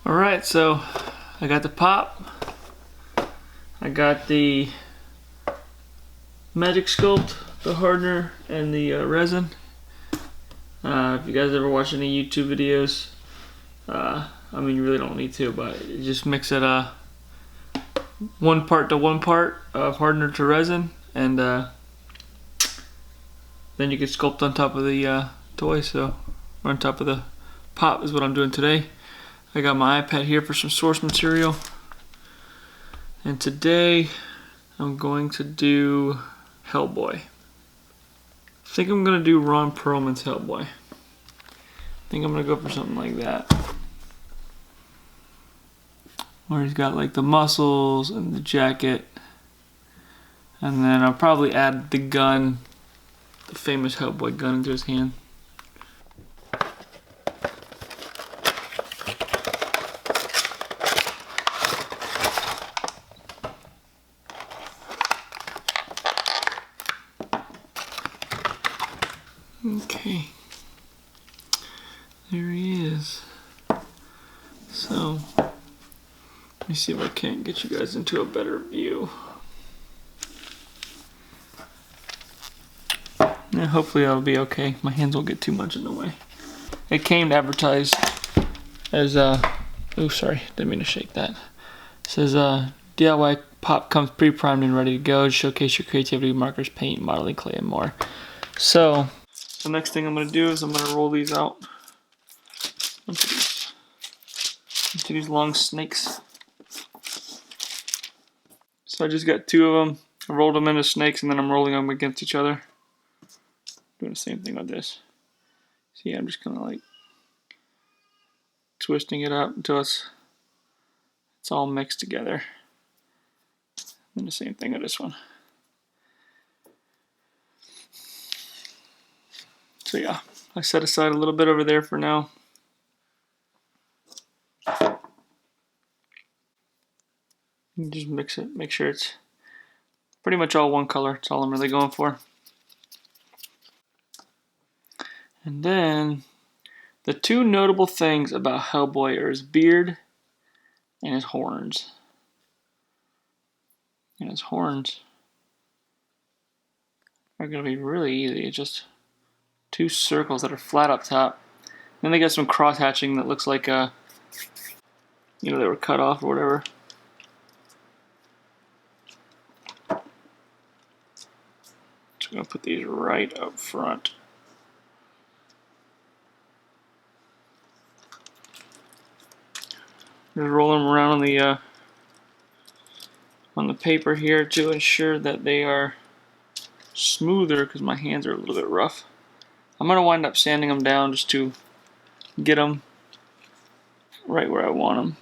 Alright, so I got the pop, I got the MAGIC-SCULPT, the hardener, and the resin. If you guys ever watch any YouTube videos, I mean you really don't need to, but you just mix it 1 part to 1 part of hardener to resin, and then you can sculpt on top of the toy, or on top of the pop is what I'm doing today. I got my iPad here for some source material, and today I'm going to do HELLBOY. I think I'm going to do Ron Perlman's HELLBOY. I think I'm going to go for something like that, where he's got like the muscles and the jacket, and then I'll probably add the gun, the famous HELLBOY gun, into his hand. Okay, there he is. So, let me see if I can't get you guys into a better view. Yeah, hopefully that'll be okay. My hands won't get too much in the way. It came advertised as oh sorry, didn't mean to shake that. It says DIY pop comes pre-primed and ready to go. Showcase your creativity, markers, paint, modeling clay, and more. So the next thing I'm going to do is I'm going to roll these out into these long snakes. So I just got 2 of them. I rolled them into snakes, and then I'm rolling them against each other. Doing the same thing with this. See, I'm just kind of like twisting it up until it's all mixed together. And the same thing with this one. So yeah, I set aside a little bit over there for now. You just mix it, make sure it's pretty much all one color. That's all I'm really going for. And then the 2 notable things about HELLBOY are his beard and his horns. And his horns are going to be really easy. It's just 2 circles that are flat up top. Then they got some cross hatching that looks like they were cut off or whatever. So I'm going to put these right up front. Just roll them around on the paper here to ensure that they are smoother, because my hands are a little bit rough. I'm going to wind up sanding them down just to get them right where I want them.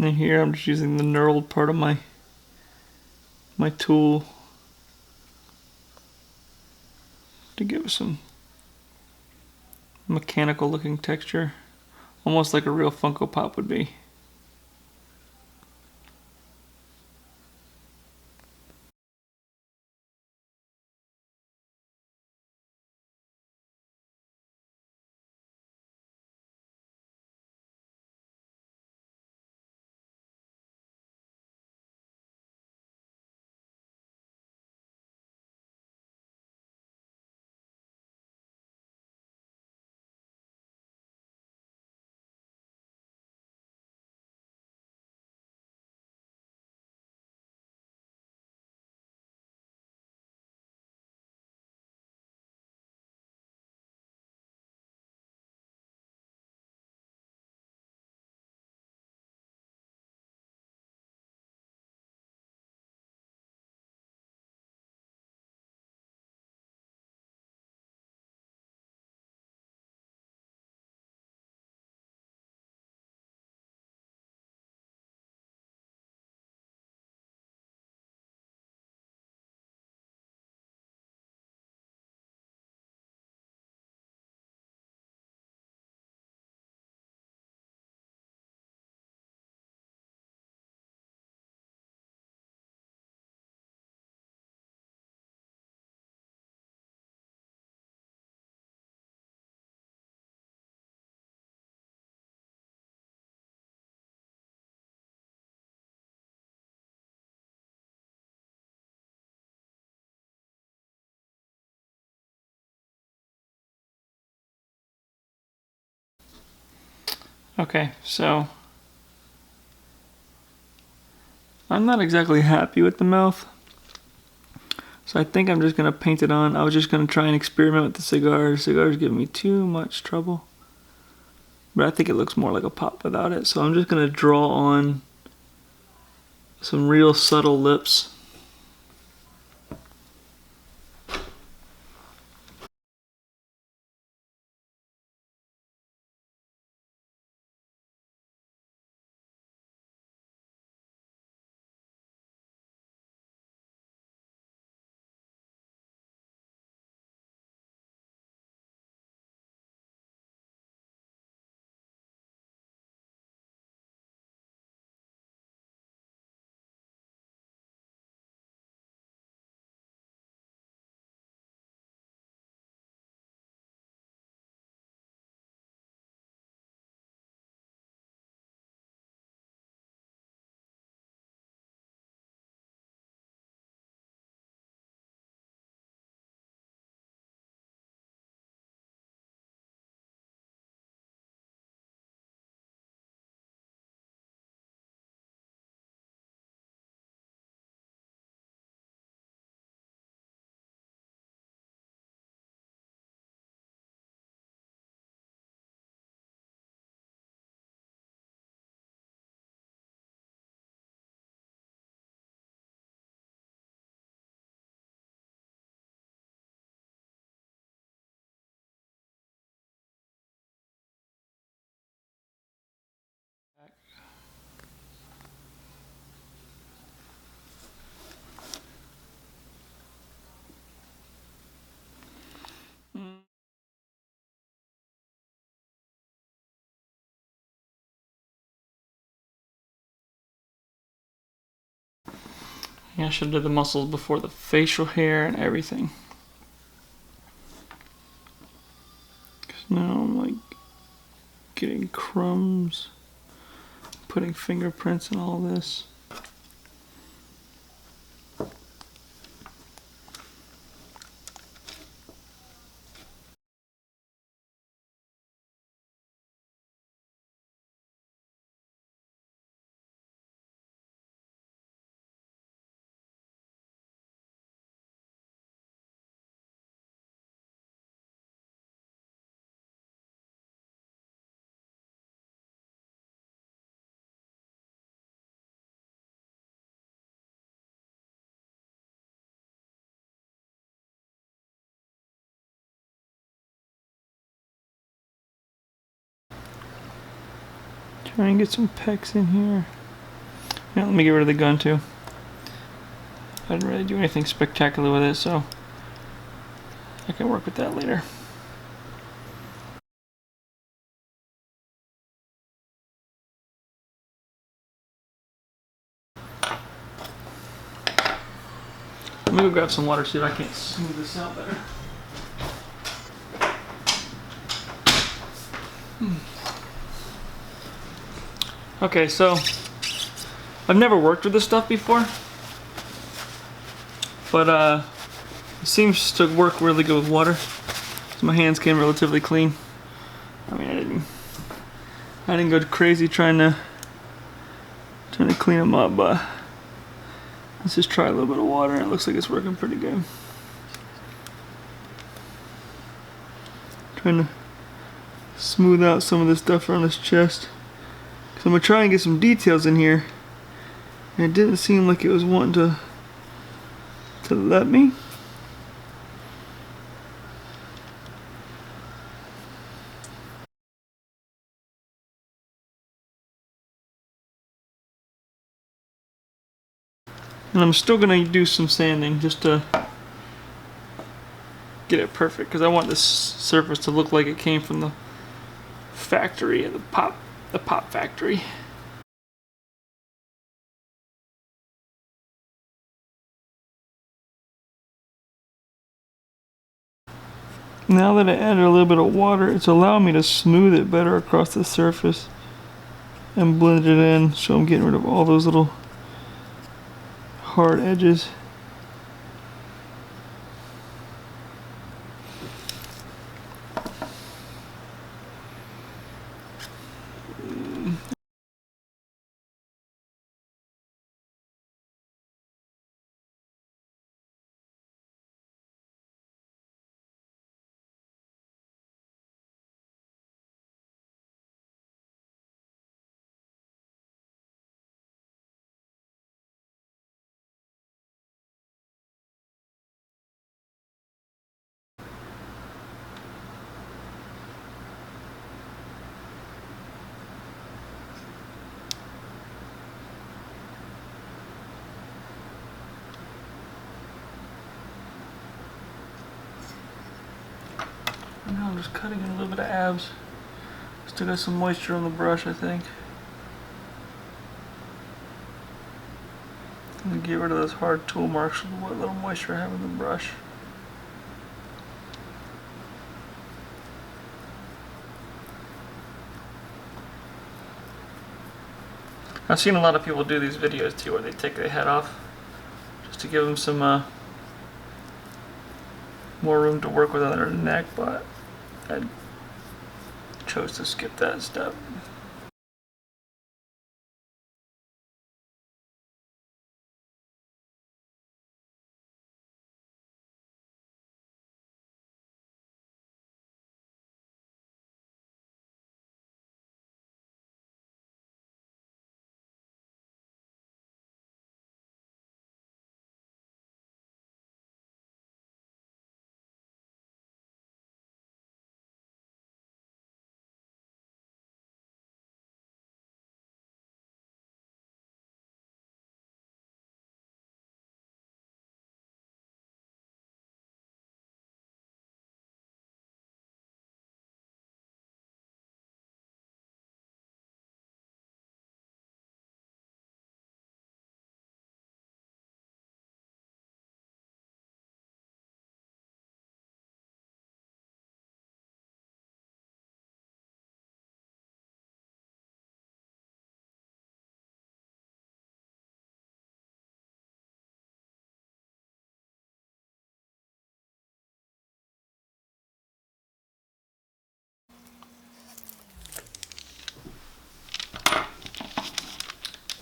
And then here I'm just using the knurled part of my tool to give it some mechanical looking texture, almost like a real Funko Pop would be. Okay, so I'm not exactly happy with the mouth, so I think I'm just gonna paint it on. I was just gonna try and experiment with the cigar. The cigar's giving me too much trouble, but I think it looks more like a pop without it. So I'm just gonna draw on some real subtle lips. Yeah, I should have did the muscles before the facial hair and everything. 'Cause now I'm like getting crumbs, putting fingerprints and all this. Try and get some pecs in here. Yeah, let me get rid of the gun too. I didn't really do anything spectacular with it, so I can work with that later. Let me go grab some water, see if I can't smooth this out better. Okay, so I've never worked with this stuff before, but it seems to work really good with water. So my hands came relatively clean. I mean, I didn't go crazy trying to clean them up, but let's just try a little bit of water. It looks like it's working pretty good. Trying to smooth out some of this stuff around his chest. So I'm gonna try and get some details in here. And it didn't seem like it was wanting to let me. And I'm still gonna do some sanding just to get it perfect, because I want this surface to look like it came from the factory, the pop factory. Now that I added a little bit of water, it's allowing me to smooth it better across the surface and blend it in, so I'm getting rid of all those little hard edges. Now I'm just cutting in a little bit of abs. Still got some moisture on the brush, I think. I'm gonna get rid of those hard tool marks with what little moisture I have in the brush. I've seen a lot of people do these videos too, where they take their head off just to give them some more room to work with on their neck, but I chose to skip that step.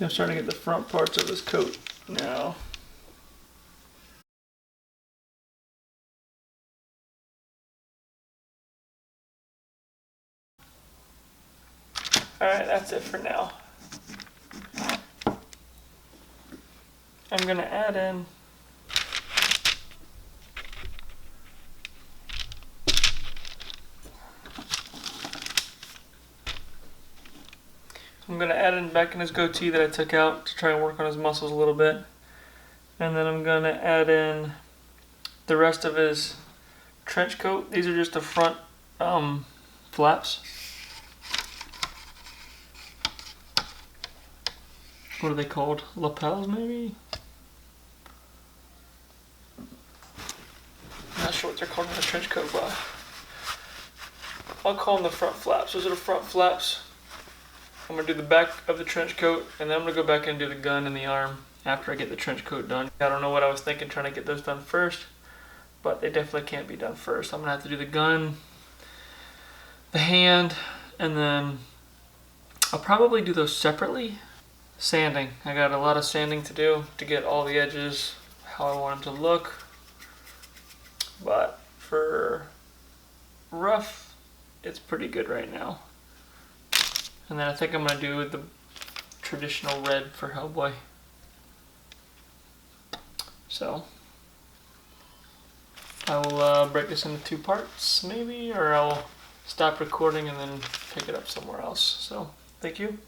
I'm starting to get the front parts of his coat now. Alright, that's it for now. I'm gonna add in I'm gonna add in back in his goatee that I took out to try and work on his muscles a little bit. And then I'm gonna add in the rest of his trench coat. These are just the front flaps. What are they called? Lapels, maybe? I'm not sure what they're called in the trench coat, but I'll call them the front flaps. Those are the front flaps. I'm gonna do the back of the trench coat, and then I'm gonna go back and do the gun and the arm after I get the trench coat done. I don't know what I was thinking trying to get those done first, but they definitely can't be done first. I'm gonna have to do the gun, the hand, and then I'll probably do those separately. Sanding. I got a lot of sanding to do to get all the edges how I want them to look. But for rough, it's pretty good right now. And then I think I'm going to do the traditional red for Hellboy. So I will break this into 2 parts maybe, or I'll stop recording and then pick it up somewhere else. So thank you.